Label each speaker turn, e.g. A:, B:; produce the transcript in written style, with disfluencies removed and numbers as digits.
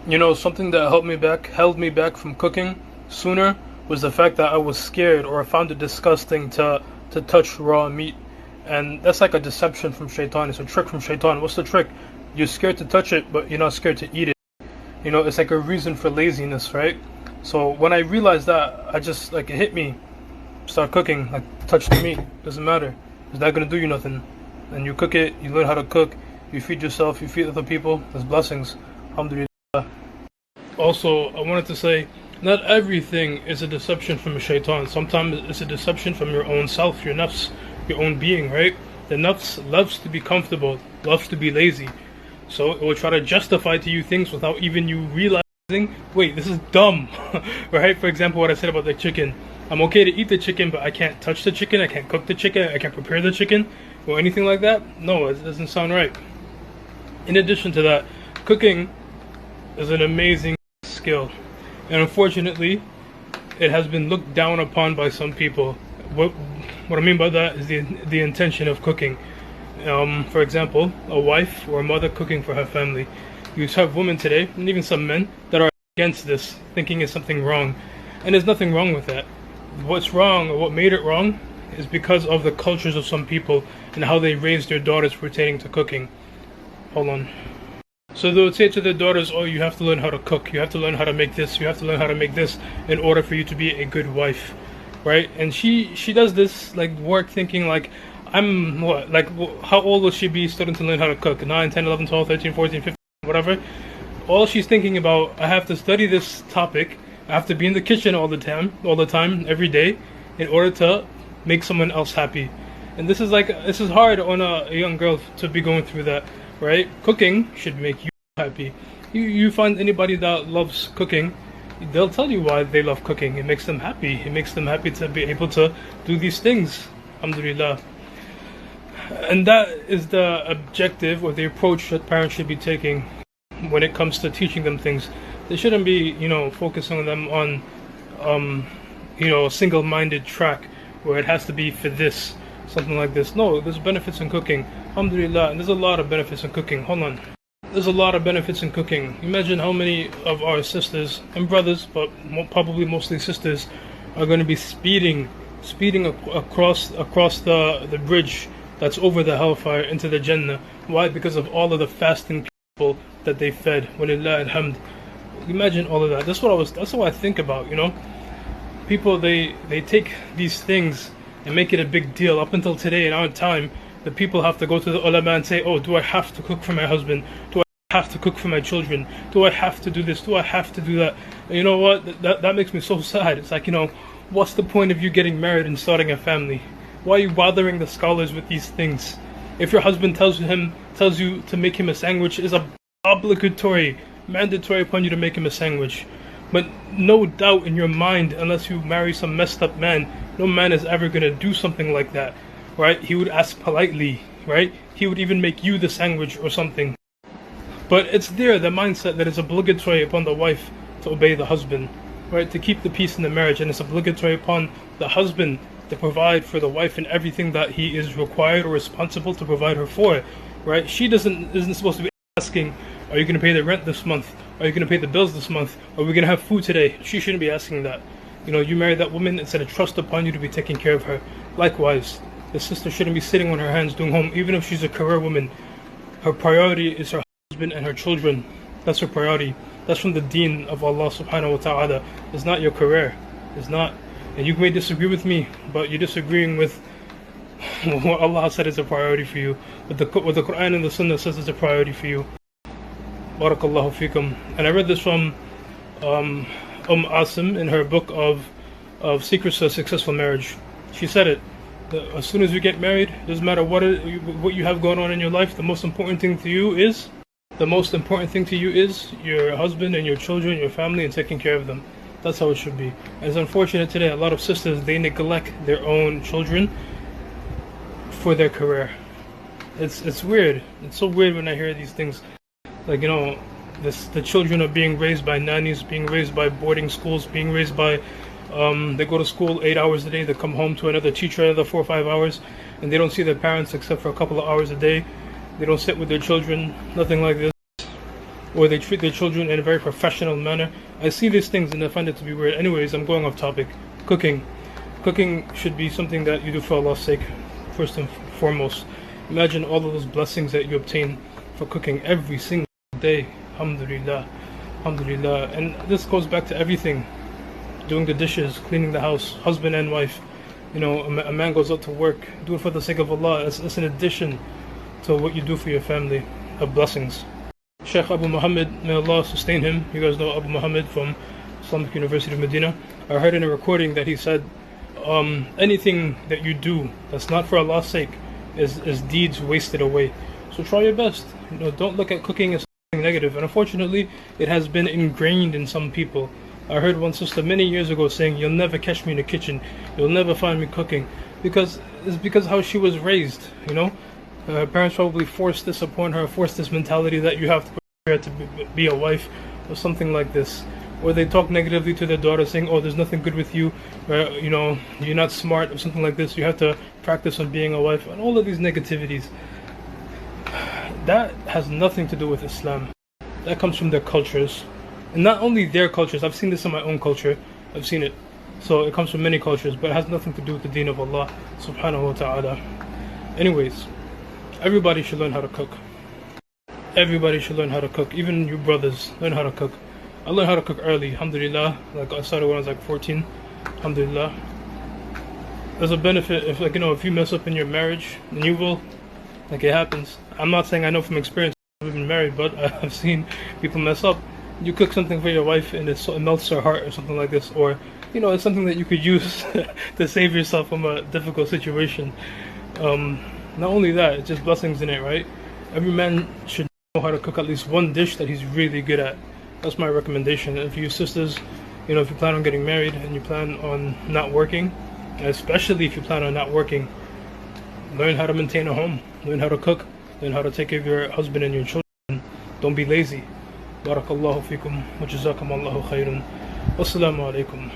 A: You know, something that held me back from cooking sooner was the fact that I was scared or I found it disgusting to touch raw meat. And that's like a deception from shaitan. It's a trick from shaitan. What's the trick? You're scared to touch it, but you're not scared to eat it. You know, it's like a reason for laziness, right? So when I realized that, I just like it hit me. Start cooking, like touch the meat. Doesn't matter. It's not gonna do you nothing. And you cook it, you learn how to cook, you feed yourself, you feed other people. There's blessings. Alhamdulillah. Also, I wanted to say, not everything is a deception from a shaitan. Sometimes it's a deception from your own self, your nafs, your own being, right? The nafs loves to be comfortable, loves to be lazy. So it will try to justify to you things without even you realizing, wait, this is dumb, right? For example, what I said about the chicken. I'm okay to eat the chicken, but I can't touch the chicken, I can't cook the chicken, I can't prepare the chicken, or anything like that. No, it doesn't sound right. In addition to that, cooking is an amazing skill, and unfortunately it has been looked down upon by some people. What I mean by that is the intention of cooking. For example, a wife or a mother cooking for her family. You have women today, and even some men, that are against this, thinking it's something wrong, and there's nothing wrong with that. What's wrong, or what made it wrong, is because of the cultures of some people and how they raise their daughters pertaining to cooking. Hold on. So they would say to their daughters, oh, you have to learn how to cook, you have to learn how to make this, you have to learn how to make this in order for you to be a good wife, right? And she does this like work thinking like, I'm what, like how old will she be starting to learn how to cook? 9, 10, 11, 12, 13, 14, 15, whatever. All she's thinking about, I have to study this topic, I have to be in the kitchen all the time, every day, in order to make someone else happy. And this is hard on a young girl to be going through that. Right? Cooking should make you happy. You find anybody that loves cooking, they'll tell you why they love cooking. It makes them happy. It makes them happy to be able to do these things. Alhamdulillah. And that is the objective or the approach that parents should be taking when it comes to teaching them things. They shouldn't be, focusing them on, a single-minded track where it has to be for this, something like this. No, there's benefits in cooking. Alhamdulillah, and there's a lot of benefits in cooking. Hold on. There's a lot of benefits in cooking. Imagine how many of our sisters and brothers, but probably mostly sisters, are going to be speeding across the bridge that's over the hellfire into the Jannah. Why? Because of all of the fasting people that they fed. Walillah alhamd. Imagine all of that. That's what I think about. People they take these things and make it a big deal. Up until today, in our time, the people have to go to the ulama and say, oh, do I have to cook for my husband? Do I have to cook for my children? Do I have to do this? Do I have to do that? And you know what? That makes me so sad. It's like, what's the point of you getting married and starting a family? Why are you bothering the scholars with these things? If your husband tells you to make him a sandwich, it's obligatory, mandatory upon you to make him a sandwich. But no doubt in your mind, unless you marry some messed up man, no man is ever going to do something like that, right? He would ask politely, right? He would even make you the sandwich or something. But it's there, the mindset that it's obligatory upon the wife to obey the husband, right? To keep the peace in the marriage. And it's obligatory upon the husband to provide for the wife in everything that he is required or responsible to provide her for, right? She isn't supposed to be asking, are you going to pay the rent this month? Are you going to pay the bills this month? Are we going to have food today? She shouldn't be asking that. You marry that woman, it's a trust upon you to be taking care of her. Likewise, the sister shouldn't be sitting on her hands doing home, even if she's a career woman. Her priority is her husband and her children. That's her priority. That's from the deen of Allah subhanahu wa ta'ala. It's not your career. It's not. And you may disagree with me, but you're disagreeing with what Allah said is a priority for you. What the Quran and the Sunnah says is a priority for you. Barakallahu fikum. And I read this from Asim in her book of Secrets to a Successful Marriage. She said it. As soon as you get married, doesn't matter what you have going on in your life, the most important thing to you is your husband and your children, your family, and taking care of them. That's how it should be. And it's unfortunate today, a lot of sisters, they neglect their own children for their career. It's weird. It's so weird when I hear these things. Like, the children are being raised by nannies, being raised by boarding schools, being raised by, they go to school 8 hours a day, they come home to another teacher another 4 or 5 hours, and they don't see their parents except for a couple of hours a day. They don't sit with their children, nothing like this. or they treat their children in a very professional manner. I see these things and I find it to be weird. Anyways, I'm going off topic. Cooking. Cooking should be something that you do for Allah's sake, first and foremost. Imagine all of those blessings that you obtain for cooking every single day. Alhamdulillah. Alhamdulillah. And this goes back to everything. Doing the dishes, cleaning the house, husband and wife. You know, a man goes out to work, do it for the sake of Allah. It's an addition to what you do for your family of blessings. Sheikh Abu Muhammad, may Allah sustain him. You guys know Abu Muhammad from Islamic University of Medina. I heard in a recording that he said, anything that you do that's not for Allah's sake is deeds wasted away. So try your best. You know, don't look at cooking as something negative. And unfortunately, it has been ingrained in some people. I heard one sister many years ago saying, "You'll never catch me in the kitchen. You'll never find me cooking," because how she was raised. You know, her parents probably forced this upon her, forced this mentality that you have to prepare to be a wife or something like this. Or they talk negatively to their daughter, saying, "Oh, there's nothing good with you," or, you know, "You're not smart," or something like this. You have to practice on being a wife, and all of these negativities. That has nothing to do with Islam. That comes from their cultures. And not only their cultures, I've seen this in my own culture. I've seen it. So it comes from many cultures, but it has nothing to do with the deen of Allah subhanahu wa ta'ala. Anyways, everybody should learn how to cook. Everybody should learn how to cook. Even you brothers, learn how to cook. I learned how to cook early, alhamdulillah. Like I started when I was like 14, alhamdulillah. There's a benefit if, like, you know, if you mess up in your marriage, then you will, like, it happens. I'm not saying I know from experience, I've been married, but I've seen people mess up. You cook something for your wife and it melts her heart or something like this, or, you know, it's something that you could use to save yourself from a difficult situation. Not only that, it's just blessings in it, right? Every man should know how to cook at least one dish that he's really good at. That's my recommendation. And for you sisters, you know, if you plan on getting married and you plan on not working, especially if you plan on not working, learn how to maintain a home, learn how to cook, learn how to take care of your husband and your children. Don't be lazy. Barakallahu fikum wa jazakum Allahu khairun. Wassalamu alaikum.